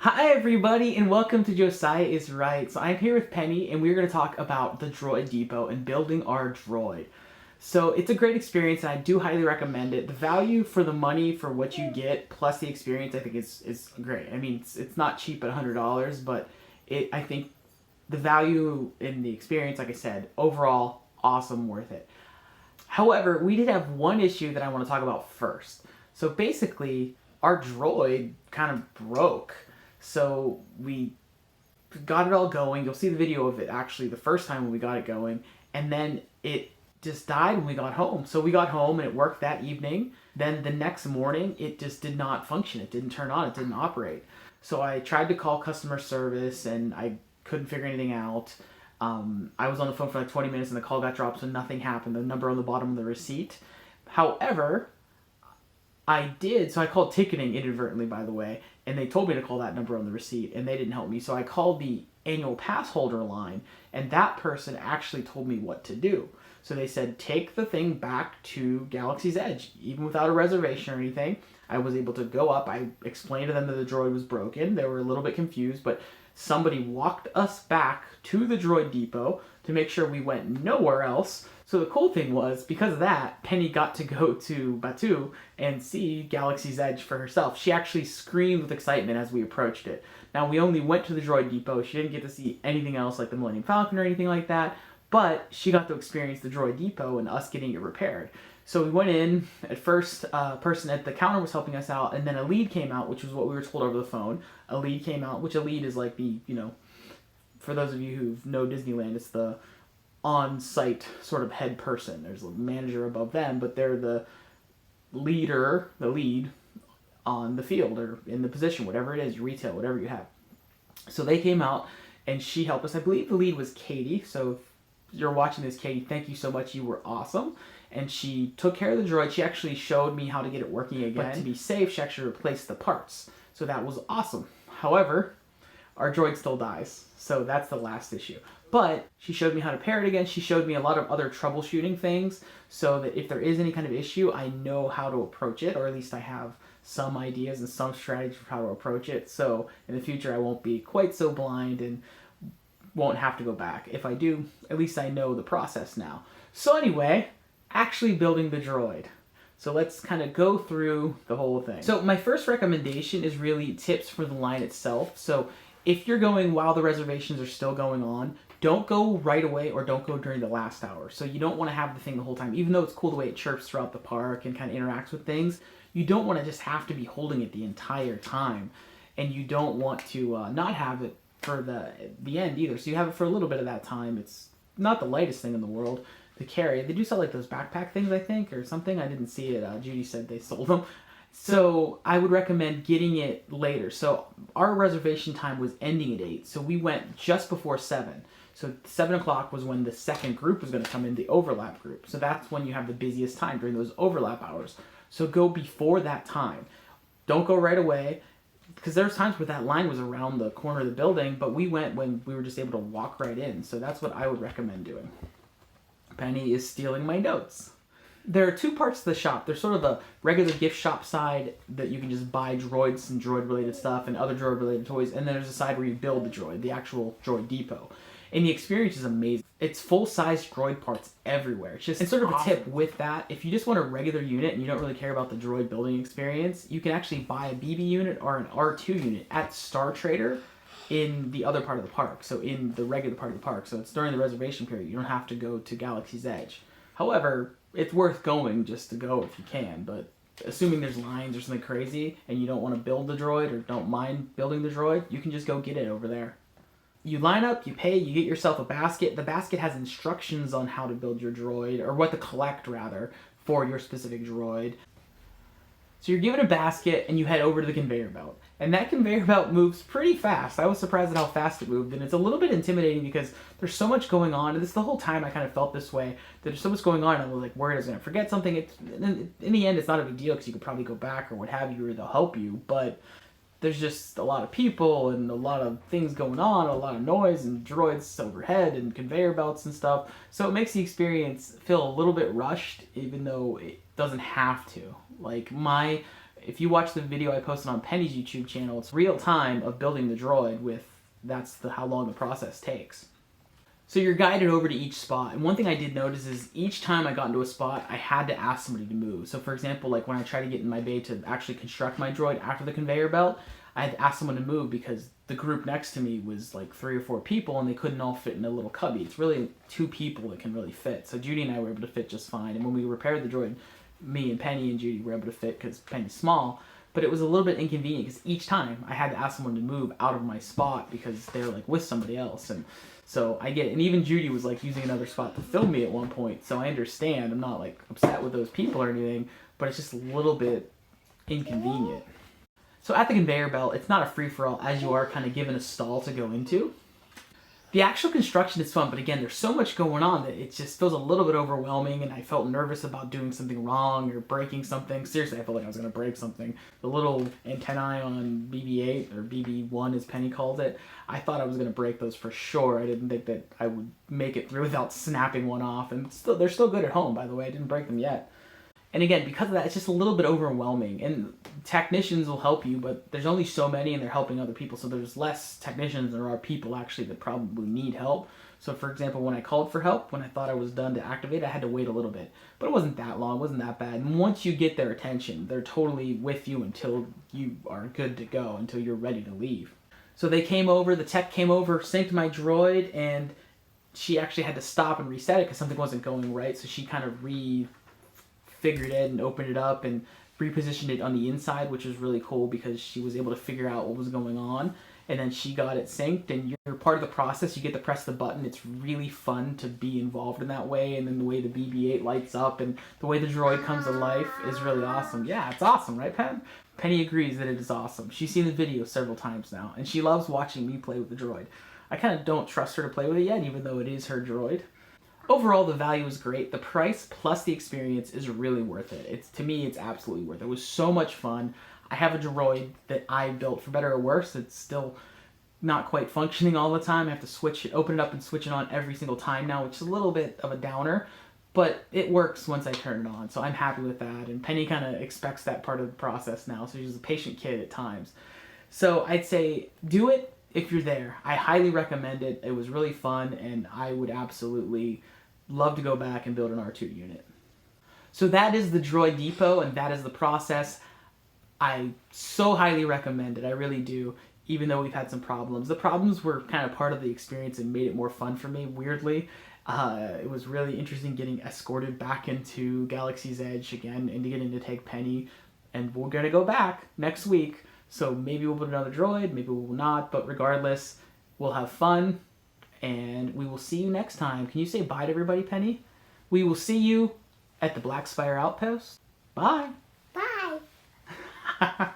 Hi everybody and welcome to Josiah is Right. So I'm here with Penny and we're going to talk about the Droid Depot and building our droid. So it's a great experience and I do highly recommend it. The value for the money for what you get plus the experience I think is great. I mean it's not cheap at $100, but I think the value in the experience, like I said, overall awesome, worth it. However, we did have one issue that I want to talk about first. So basically our droid kind of broke. So we got it all going. You'll see the video of it actually the first time when we got it going. And then it just died when we got home. So we got home and it worked that evening. Then the next morning, it just did not function. It didn't turn on. It didn't operate. So I tried to call customer service and I couldn't figure anything out. I was on the phone for like 20 minutes and the call got dropped, so nothing happened. The number on the bottom of the receipt. However, so I called ticketing inadvertently, by the way, and they told me to call that number on the receipt, and they didn't help me. So I called the annual pass holder line, and that person actually told me what to do. So they said, take the thing back to Galaxy's Edge, even without a reservation or anything. I was able to go up. I explained to them that the droid was broken. They were a little bit confused, but somebody walked us back to the Droid Depot to make sure we went nowhere else. So the cool thing was, because of that, Penny got to go to Batuu and see Galaxy's Edge for herself. She actually screamed with excitement as we approached it. Now, we only went to the Droid Depot. She didn't get to see anything else like the Millennium Falcon or anything like that, but she got to experience the Droid Depot and us getting it repaired. So we went in. At first, a person at the counter was helping us out, and then a lead came out, which was what we were told over the phone. A lead came out, which a lead is like for those of you who know Disneyland, it's the on-site sort of head person. There's a manager above them, but they're the lead on the field or in the position, whatever it is, retail, whatever you have. So they came out and she helped us. I believe the lead was Katie. So if you're watching this, Katie, thank you so much. You were awesome. And she took care of the droid. She actually showed me how to get it working again. But to be safe, she actually replaced the parts. So that was awesome. However, our droid still dies. So that's the last issue. But she showed me how to pair it again. She showed me a lot of other troubleshooting things so that if there is any kind of issue, I know how to approach it, or at least I have some ideas and some strategy for how to approach it. So in the future, I won't be quite so blind and won't have to go back. If I do, at least I know the process now. So anyway, actually building the droid. So let's kind of go through the whole thing. So my first recommendation is really tips for the line itself. So if you're going while the reservations are still going on, don't go right away or don't go during the last hour. So you don't want to have the thing the whole time. Even though it's cool the way it chirps throughout the park and kind of interacts with things, you don't want to just have to be holding it the entire time. And you don't want to not have it for the end either. So you have it for a little bit of that time. It's not the lightest thing in the world to carry. They do sell like those backpack things, I think, or something. I didn't see it. Judy said they sold them. So I would recommend getting it later. So our reservation time was ending at 8. So we went just before 7. So 7 o'clock was when the second group was going to come in, the overlap group. So that's when you have the busiest time during those overlap hours. So go before that time. Don't go right away, because there's times where that line was around the corner of the building, but we went when we were just able to walk right in. So that's what I would recommend doing. Penny is stealing my notes. There are two parts to the shop. There's sort of the regular gift shop side that you can just buy droids and droid-related stuff and other droid-related toys, and then there's a side where you build the droid, the actual Droid Depot. And the experience is amazing. It's full-size droid parts everywhere. It's sort of awesome. A tip with that, if you just want a regular unit and you don't really care about the droid building experience, you can actually buy a BB unit or an R2 unit at Star Trader in the other part of the park, so in the regular part of the park. So it's during the reservation period. You don't have to go to Galaxy's Edge. However, it's worth going just to go if you can, but assuming there's lines or something crazy and you don't want to build the droid or don't mind building the droid, you can just go get it over there. You line up, you pay, you get yourself a basket. The basket has instructions on how to build your droid, or what to collect rather, for your specific droid. So you're given a basket and you head over to the conveyor belt. And that conveyor belt moves pretty fast. I was surprised at how fast it moved, and it's a little bit intimidating because there's so much going on. And this the whole time I kind of felt this way, that there's so much going on and I was like worried I was going to forget something. In the end, it's not a big deal because you could probably go back or what have you, or they'll help you. But there's just a lot of people and a lot of things going on, a lot of noise and droids overhead and conveyor belts and stuff. So it makes the experience feel a little bit rushed, even though it doesn't have to. Like If you watch the video I posted on Penny's YouTube channel, it's real time of building the droid that's how long the process takes. So you're guided over to each spot, and one thing I did notice is each time I got into a spot, I had to ask somebody to move. So for example, like when I tried to get in my bay to actually construct my droid after the conveyor belt, I had to ask someone to move because the group next to me was like 3 or 4 people and they couldn't all fit in a little cubby. It's really 2 people that can really fit. So Judy and I were able to fit just fine, and when we repaired the droid, me and Penny and Judy were able to fit because Penny's small. But it was a little bit inconvenient because each time I had to ask someone to move out of my spot because they were like with somebody else. And so I get it. And even Judy was like using another spot to film me at one point. So I understand. I'm not like upset with those people or anything, but it's just a little bit inconvenient. So at the conveyor belt, it's not a free-for-all as you are kind of given a stall to go into. The actual construction is fun, but again, there's so much going on that it just feels a little bit overwhelming, and I felt nervous about doing something wrong or breaking something. Seriously, I felt like I was going to break something. The little antennae on BB-8, or BB-1 as Penny called it, I thought I was going to break those for sure. I didn't think that I would make it through without snapping one off, and they're still good at home, by the way. I didn't break them yet. And again, because of that, it's just a little bit overwhelming. And technicians will help you, but there's only so many and they're helping other people. So there's less technicians than there are people actually that probably need help. So for example, when I called for help, when I thought I was done to activate, I had to wait a little bit. But it wasn't that long, it wasn't that bad. And once you get their attention, they're totally with you until you are good to go, until you're ready to leave. So they came over, the tech came over, synced my droid, and she actually had to stop and reset it because something wasn't going right. So she kind of figured it and opened it up and repositioned it on the inside, which was really cool because she was able to figure out what was going on, and then she got it synced, and you're part of the process. You get to press the button. It's really fun to be involved in that way, and then the way the BB-8 lights up and the way the droid comes to life is really awesome. Yeah, it's awesome, right, Pen? Penny agrees that it is awesome. She's seen the video several times now, and she loves watching me play with the droid. I kind of don't trust her to play with it yet, even though it is her droid. Overall, the value is great. The price plus the experience is really worth it. To me, it's absolutely worth it. It was so much fun. I have a droid that I built, for better or worse. It's still not quite functioning all the time. I have to open it up and switch it on every single time now, which is a little bit of a downer, but it works once I turn it on, so I'm happy with that. And Penny kind of expects that part of the process now, so she's a patient kid at times. So I'd say do it if you're there. I highly recommend it. It was really fun, and I would absolutely love to go back and build an R2 unit. So that is the Droid Depot, and that is the process. I so highly recommend it. I really do, even though we've had some problems. The problems were kind of part of the experience and made it more fun for me, weirdly. It was really interesting getting escorted back into Galaxy's Edge again and getting to take Penny, and we're going to go back next week. So maybe we'll put another droid, maybe we will not, but regardless, we'll have fun. And we will see you next time. Can you say bye to everybody, Penny? We will see you at the Black Spire Outpost. Bye. Bye.